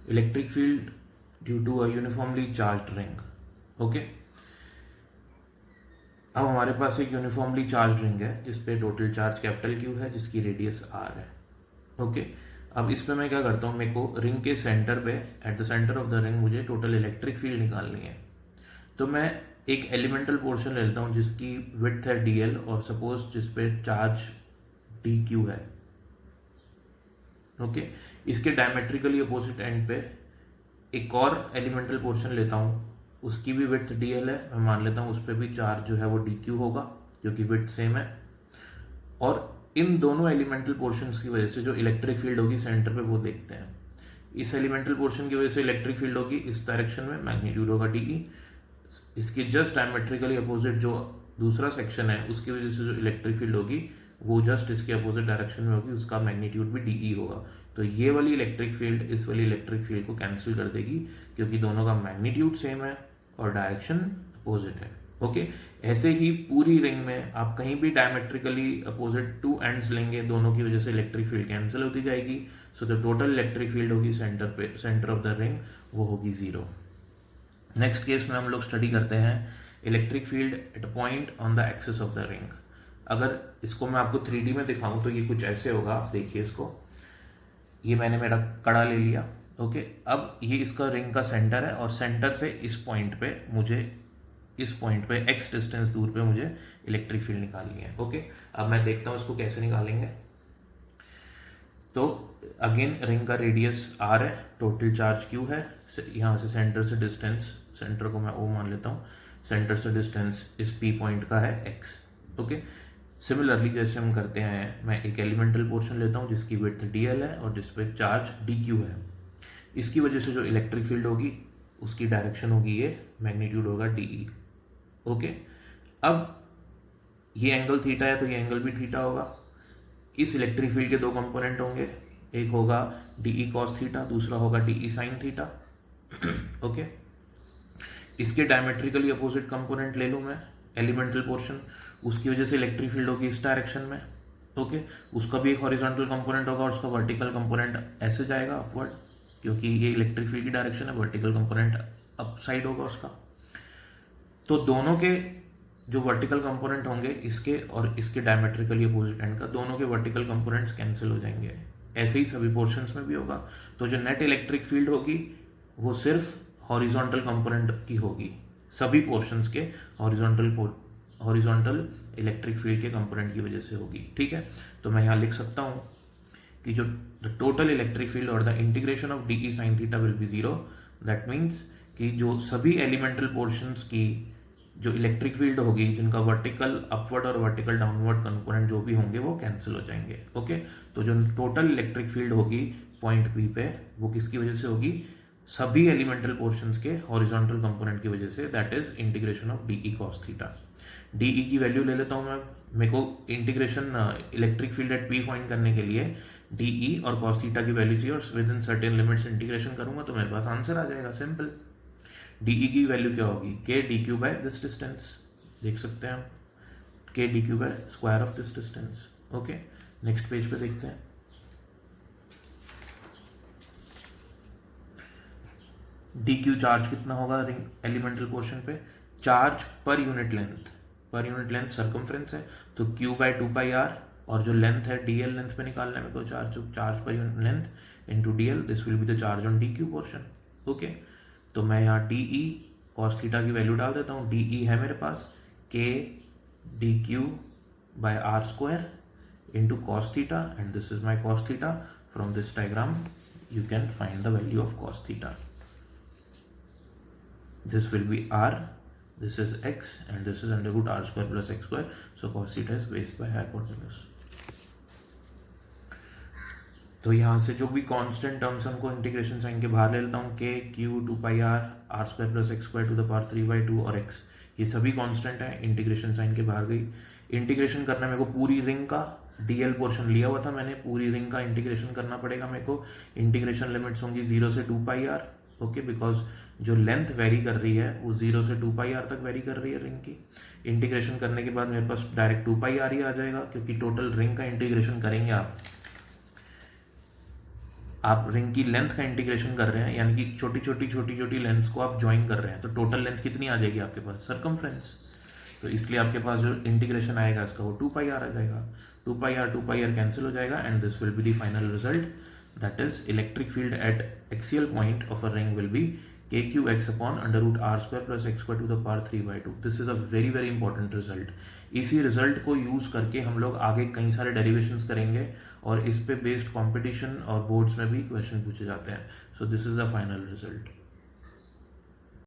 Electric field due to a uniformly charged ring. Okay, अब हमारे पास एक यूनिफॉर्मली चार्ज रिंग है जिसपे टोटल चार्ज कैपिटल क्यू है, जिसकी रेडियस आर है। ओके, अब इस पे मैं क्या करता हूँ, मेरे को रिंग के सेंटर पे, at the centre of the ring, मुझे टोटल इलेक्ट्रिक फील्ड निकालनी है। तो मैं एक एलिमेंटल पोर्शन ले लेता हूँ जिसकी विड्थ है डी एल, और सपोज जिसपे चार्ज डी क्यू है। ओके, इसके डायमेट्रिकली अपोजिट एंड पे एक और एलिमेंटल पोर्शन लेता हूँ, उसकी भी विड्थ डी एल है, मैं मान लेता हूँ उस पर भी चार्ज जो है वो डी क्यू होगा क्योंकि विड्थ सेम है। और इन दोनों एलिमेंटल पोर्शंस की वजह से जो इलेक्ट्रिक फील्ड होगी सेंटर पे वो देखते हैं। इस एलिमेंटल पोर्शन की वजह से इलेक्ट्रिक फील्ड होगी इस डायरेक्शन में, मैग्नीट्यूड होगा डीई। इसके जस्ट डायमेट्रिकली अपोजिट जो दूसरा सेक्शन है उसकी वजह से जो इलेक्ट्रिक फील्ड होगी वो जस्ट इसके अपोजिट डायरेक्शन में होगी, उसका मैग्नीट्यूड भी डीई होगा। तो ये वाली इलेक्ट्रिक फील्ड इस वाली इलेक्ट्रिक फील्ड को कैंसिल कर देगी क्योंकि दोनों का मैग्नीट्यूड सेम है और डायरेक्शन अपोजिट है। ओके, ऐसे ही पूरी रिंग में आप कहीं भी डायमेट्रिकली अपोजिट टू एंड्स लेंगे, दोनों की वजह से इलेक्ट्रिक फील्ड कैंसिल होती जाएगी। सो जो टोटल इलेक्ट्रिक फील्ड होगी सेंटर पे, सेंटर ऑफ द रिंग, वो होगी जीरो। नेक्स्ट केस में हम लोग स्टडी करते हैं electric field eight point on the axis of the ring. अगर इसको मैं आपको 3D में दिखाऊं तो ये कुछ ऐसे होगा, आप देखिए इसको। ये मैंने मेरा कड़ा ले लिया। ओके, अब ये इसका रिंग का सेंटर है और सेंटर से इस पॉइंट पे मुझे, इस पॉइंट पे x डिस्टेंस दूर पे मुझे इलेक्ट्रिक फील्ड निकालनी है। ओके, अब मैं देखता हूँ इसको कैसे निकालेंगे। तो अगेन रिंग का रेडियस r है, टोटल चार्ज q है, यहाँ से सेंटर से डिस्टेंस, सेंटर को मैं o मान लेता हूँ, सेंटर से डिस्टेंस इस p पॉइंट का है x। ओके, सिमिलरली जैसे हम करते हैं, मैं एक एलिमेंटल पोर्शन लेता हूँ जिसकी विड्थ dl है और जिसपे चार्ज dq है। इसकी वजह से जो इलेक्ट्रिक फील्ड होगी उसकी डायरेक्शन होगी ये, मैग्नीट्यूड होगा dE। ओके, अब ये एंगल थीटा है तो ये एंगल भी थीटा होगा। इस इलेक्ट्रिक फील्ड के दो कंपोनेंट होंगे, एक होगा dE cos थीटा, दूसरा होगा dE sin थीटा। ओके, इसके डायमेट्रिकली अपोजिट कंपोनेंट ले लूँ मैं, एलिमेंटल पोर्शन, उसकी वजह से इलेक्ट्रिक फील्ड होगी इस डायरेक्शन में। ओके, उसका भी एक हॉरिजॉन्टल कंपोनेंट होगा और उसका वर्टिकल कंपोनेंट ऐसे जाएगा अपवर्ड, क्योंकि ये इलेक्ट्रिक फील्ड की डायरेक्शन है, वर्टिकल कंपोनेंट अप साइड होगा उसका। तो दोनों के जो वर्टिकल कंपोनेंट होंगे इसके और इसके डायमेट्रिकली अपोजिट एंड का, दोनों के वर्टिकल कंपोनेंट्स कैंसिल हो जाएंगे। ऐसे ही सभी पोर्शंस में भी होगा। तो जो नेट इलेक्ट्रिक फील्ड होगी वो सिर्फ हॉरिजॉन्टल कंपोनेंट की होगी, सभी पोर्शंस के हॉरिजॉन्टल इलेक्ट्रिक फील्ड के कंपोनेंट की वजह से होगी। ठीक है, तो मैं यहाँ लिख सकता हूँ कि जो द टोटल इलेक्ट्रिक फील्ड और the integration of D sine theta will be zero. That means कि जो सभी एलिमेंटल पोर्शंस की जो इलेक्ट्रिक फील्ड होगी, जिनका वर्टिकल अपवर्ड और वर्टिकल डाउनवर्ड कंपोनेंट जो भी होंगे वो कैंसिल हो जाएंगे। ओके, तो जो टोटल इलेक्ट्रिक फील्ड होगी पॉइंट पी पे वो किसकी वजह से होगी, सभी एलिमेंटल पोर्शंस के हॉरिजॉन्टल कंपोनेंट की वजह से, that is integration of d E cos theta. D E की वैल्यू ले लेता हूँ मैं, मेरे को integration electric field at P find करने के लिए डीई और कॉस थीटा की वैल्यू चाहिए और with in certain limits integration करूंगा तो मेरे पास आंसर आ जाएगा, सिंपल। डीई की वैल्यू क्या होगी, k d q by this distance, देख सकते हैं हम, k d q by square of this distance. Okay, next page पे देखते हैं। डी क्यू चार्ज कितना होगा रिंग एलिमेंटल पोर्शन पे, charge per unit length, per unit length circumference है तो q by two pi r, और जो लेंथ है डी एल लेंथ पे निकालना है मेरे को, charge per unit length into d l, this will be the charge on d q portion. Okay, तो मैं यहाँ डी ई कॉस थीटा की वैल्यू डाल देता हूँ। डी ई है मेरे पास k d q by r square into cos theta, and this is my cos theta. From this diagram you can find the value of cos theta. This will be r, this is x, and this is under root r square plus x square. So cos theta is based by hypotenuse. तो यहाँ से जो भी constant terms हमको integration sign के बाहर ले लेता हूँ, k q two pi r r square plus x square to the power 3/2 और x, ये सभी कांस्टेंट है, इंटीग्रेशन साइन के बाहर गई। इंटीग्रेशन करना मेरे को पूरी रिंग का, डीएल पोर्शन लिया हुआ था मैंने, पूरी रिंग का इंटीग्रेशन करना पड़ेगा मेरे को। इंटीग्रेशन लिमिट्स होंगी 0 से 2 पाई आर। ओके, बिकॉज जो लेंथ वेरी कर रही है वो 0 से 2 पाई आर तक वेरी कर रही है रिंग की। इंटीग्रेशन करने के बाद मेरे पास डायरेक्ट 2 पाई आर ही आ जाएगा, क्योंकि टोटल रिंग का इंटीग्रेशन करेंगे आप रिंग की लेंथ का इंटीग्रेशन कर रहे हैं, यानी कि छोटी छोटी लेंथ्स को आप ज्वाइन कर रहे हैं, तो टोटल लेंथ कितनी आ जाएगी आपके पास? सर्कमफ्रेंस। तो इसलिए आपके पास जो इंटीग्रेशन आएगा इसका वो 2πr आ जाएगा। 2πr कैंसिल हो जाएगा and this will be the final result, that is electric field at axial point of a ring will be kqx upon under root r square plus x square to the power 3/2। this is a very very important result। इसी result को use करके हम लोग आगे कई सारे derivations करेंगे और इस पे बेस्ड कंपटीशन और बोर्ड्स में भी क्वेश्चन पूछे जाते हैं। So this is the final result.